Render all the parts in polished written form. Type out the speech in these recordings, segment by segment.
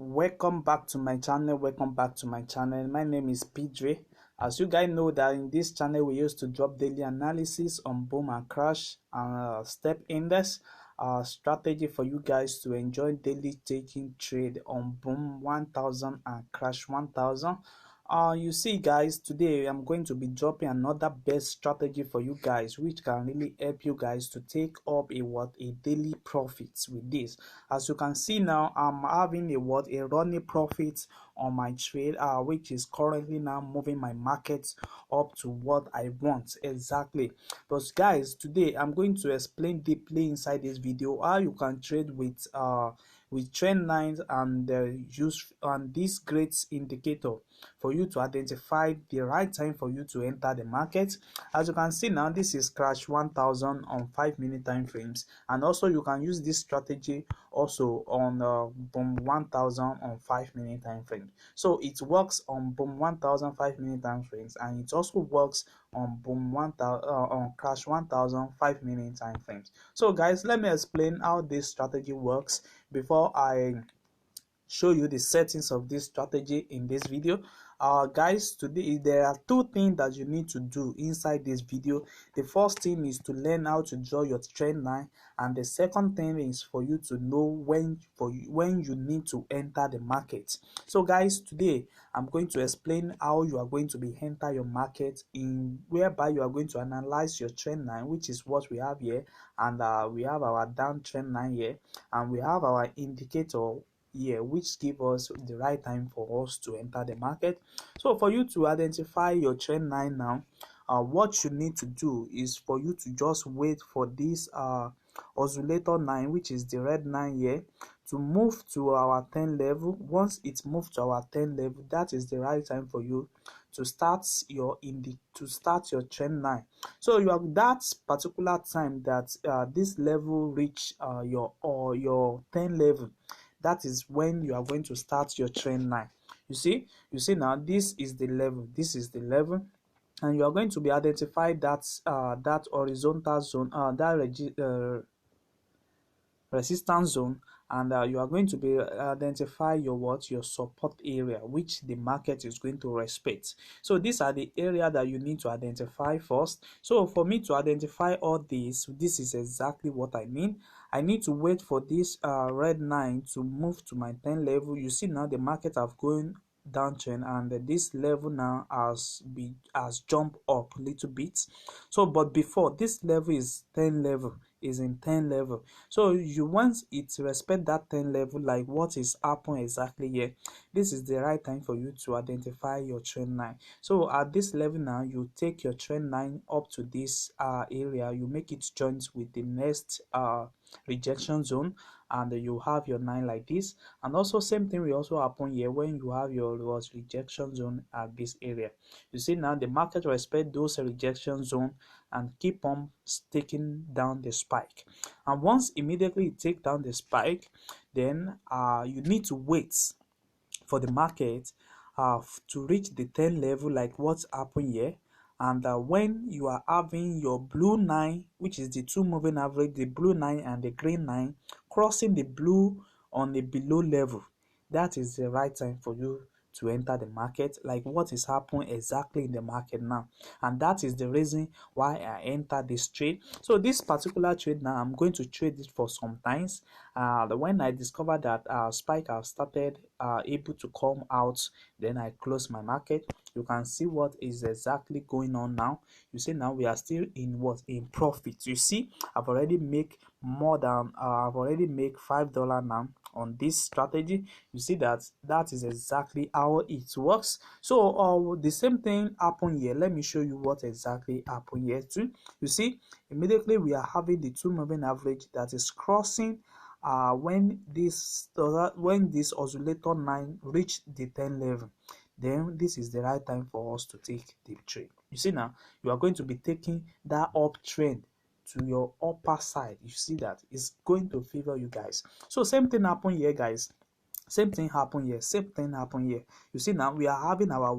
Welcome back to my channel. My name is Pidre. As you guys know that in this channel we used to drop daily analysis on boom and crash and step index strategy for you guys to enjoy daily taking trade on boom 1000 and crash 1000. You see guys, today I'm going to be dropping another best strategy for you guys which can really help you guys to take up a daily profits with this. As you can see now, I'm having a running profit on my trade which is currently now moving my market up to what I want exactly. But guys, today I'm going to explain deeply inside this video how you can trade with trend lines and use this great indicator for you to identify the right time for you to enter the market. As you can see now, this is crash 1000 on 5-minute time frames, and also you can use this strategy also on boom 1000 on 5-minute time frame. So it works on boom 1000 5-minute time frames, and it also works on boom 1000 on crash 1000 5-minute time frames. So guys, let me explain how this strategy works before I show you the settings of this strategy in this video. Guys, today there are two things that you need to do inside this video. The first thing is to learn how to draw your trend line, and the second thing is for you to know when you need to enter the market. So guys, today I'm going to explain how you are going to be enter your market, in whereby you are going to analyze your trend line, which is what we have here, and we have our down trend line here, and we have our indicator here which give us the right time for us to enter the market. So for you to identify your trend line now, what you need to do is for you to just wait for this oscillator line, which is the red line here, to move to our 10 level. Once it's moved to our 10 level, that is the right time for you to start your trend line. So you have that particular time that this level reach your 10 level. That is when you are going to start your trend line. You see now, this is the level, and you are going to be identify that that horizontal zone, resistance zone, and you are going to be identify your support area which the market is going to respect. So these are the area that you need to identify first. So for me to identify all this is exactly what I mean. I need to wait for this red line to move to my 10 level. You see now the market have going downtrend, and this level now has jumped up a little bit. So but before this level is in 10 level, so you once it respect that 10 level, like what is happening exactly here, this is the right time for you to identify your trend line. So at this level now, you take your trend line up to this area, you make it joint with the next rejection zone, and you have your line like this. And also same thing will also happen here when you have your rejection zone at this area. You see now the market respect those rejection zone and keep on taking down the spike, and once immediately you take down the spike, then you need to wait for the market to reach the 10 level, like what's happened here. And when you are having your blue line, which is the two moving average, the blue line and the green line crossing the blue on the below level, that is the right time for you to enter the market, like what is happening exactly in the market now. And that is the reason why I enter this trade. So this particular trade now, I'm going to trade it for some times. When I discover that spike have started able to come out, then I close my market. You can see what is exactly going on now. You see now we are still in profit. You see I've already make more than I've already make $5 now on this strategy. You see that is exactly how it works. So the same thing happened here. Let me show you what exactly happened here too. You see immediately we are having the two moving average that is crossing when this oscillator line reach the 10 level. Then this is the right time for us to take the trade. You see now you are going to be taking that uptrend to your upper side. You see that it's going to favor you guys. So same thing happen here guys, same thing happen here. You see now we are having our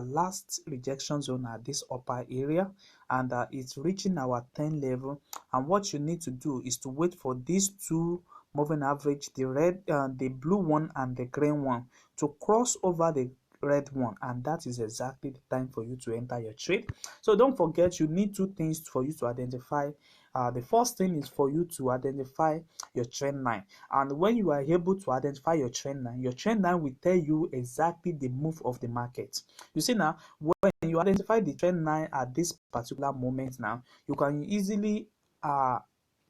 last rejection zone at this upper area, and it's reaching our 10 level. And what you need to do is to wait for these two moving average, the blue one and the green one, to cross over the red one, and that is exactly the time for you to enter your trade. So don't forget, you need two things for you to identify. The first thing is for you to identify your trend line, and when you are able to identify your trend line will tell you exactly the move of the market. You see now, when you identify the trend line at this particular moment, now you can easily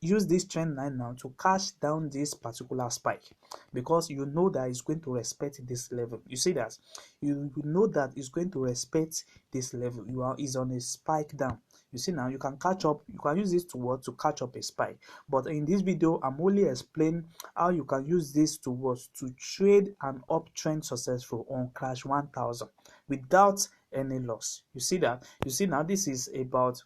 use this trend line now to cash down this particular spike, because you know that it's going to respect this level. You see that, you know that it's going to respect this level. Is on a spike down. You see now, you can catch up, you can use this to what, to catch up a spike. But in this video, I'm only explaining how you can use this to what, to trade an uptrend successful on crash 1000 without any loss. You see that, you see now, this is about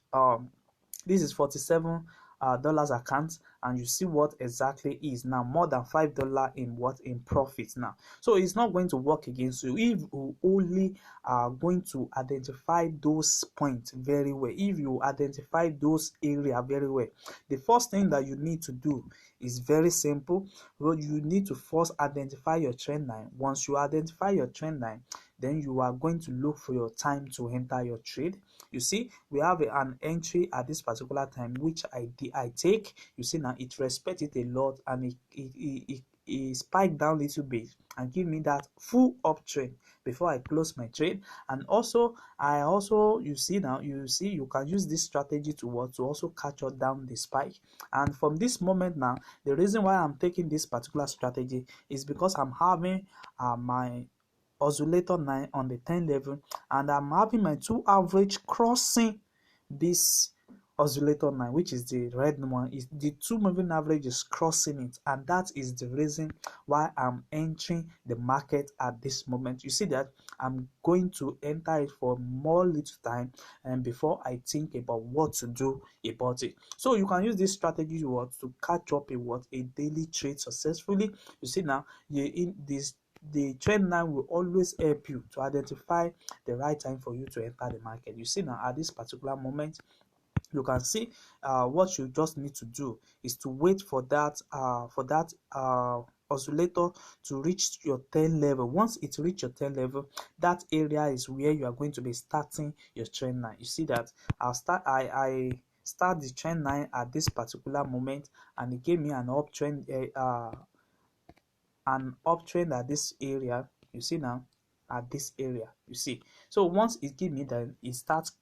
this is $47 account, and you see what exactly is now more than $5 in what, in profit now. So it's not going to work against you if you only are going to identify those points very well. If you identify those area very well, the first thing that you need to do is very simple. Well, you need to first identify your trend line. Once you identify your trend line, then you are going to look for your time to enter your trade. You see, we have an entry at this particular time, which I take. You see now, it respects it a lot, and it spiked down a little bit and give me that full uptrend before I close my trade. And also, you see now, you can use this strategy to what, to also catch up down the spike. And from this moment now, the reason why I'm taking this particular strategy is because I'm having my oscillator 9 on the 10 level, and I'm having my 2 average crossing this oscillator 9, which is the red one. Is the 2 moving average is crossing it, and that is the reason why I'm entering the market at this moment. You see that I'm going to enter it for more little time, and before I think about what to do about it. So you can use this strategy to catch up a daily trade successfully. You see now, the trend line will always help you to identify the right time for you to enter the market. You see now, at this particular moment, you can see what you just need to do is to wait for that oscillator to reach your 10 level. Once it reach your 10 level, that area is where you are going to be starting your trend line. You see that I start the trend line at this particular moment, and it gave me an uptrend at this area. You see now, at this area, you see. So once it give me, then it starts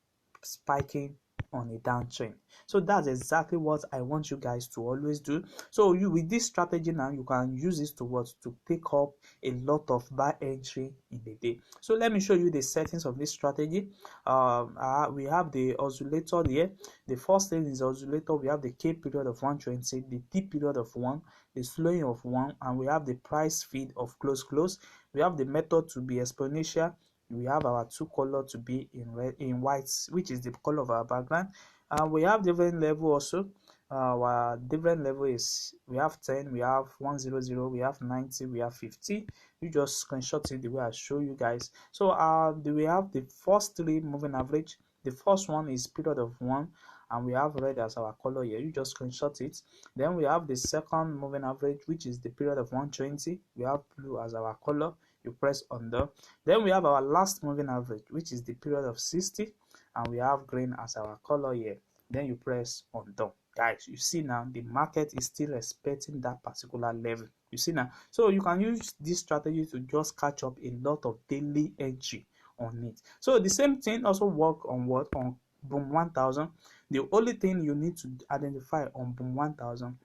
spiking on a downtrend. So that's exactly what I want you guys to always do. So you, with this strategy now, you can use this to pick up a lot of buy entry in the day. So let me show you the settings of this strategy. We have the oscillator here. The first thing is oscillator. We have the K period of 120, the T period of 1, the slowing of 1, and we have the price feed of close. We have the method to be exponential. We have our 2 color to be in white, which is the color of our background. We have different level also. Our different level is, we have 10, we have 100, we have 90, we have 50. You just screenshot it the way I show you guys. So we have the first 3 moving average. The first one is period of 1, and we have red as our color here. You just screenshot it. Then we have the second moving average, which is the period of 120. We have blue as our color. You press on the. Then we have our last moving average, which is the period of 60, and we have green as our color here. Then you press on done. Guys, you see now, the market is still respecting that particular level. You see now, so you can use this strategy to just catch up a lot of daily entry on it. So the same thing also work on what, on boom 1000. The only thing you need to identify on boom 1000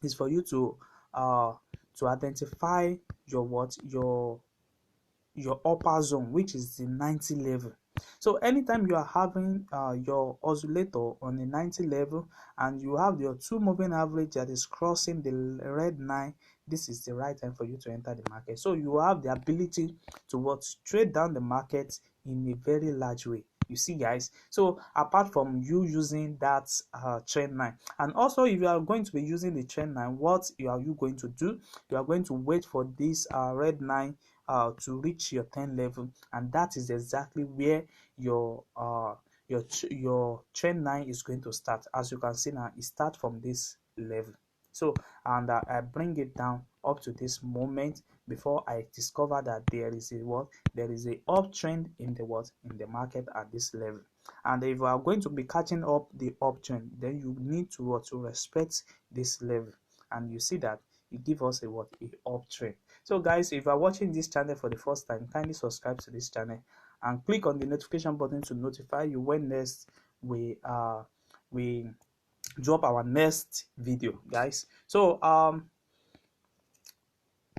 is for you to identify your upper zone, which is the 90 level. So anytime you are having your oscillator on the 90 level, and you have your 2 moving average that is crossing the red 9, this is the right time for you to enter the market. So you have the ability to trade down the market in a very large way. You see guys, so apart from you using that trend line, and also if you are going to be using the trend line, what are you going to do? You are going to wait for this red 9 to reach your 10 level, and that is exactly where your trend line is going to start. As you can see now, it starts from this level. So and I bring it down up to this moment before I discover that there is a what, there is a uptrend in the what, in the market at this level. And if you are going to be catching up the uptrend, then you need to what, to respect this level. And you see that it gives us a what, a uptrend. So guys, if you are watching this channel for the first time, kindly subscribe to this channel and click on the notification button to notify you when next we drop our next video, guys. So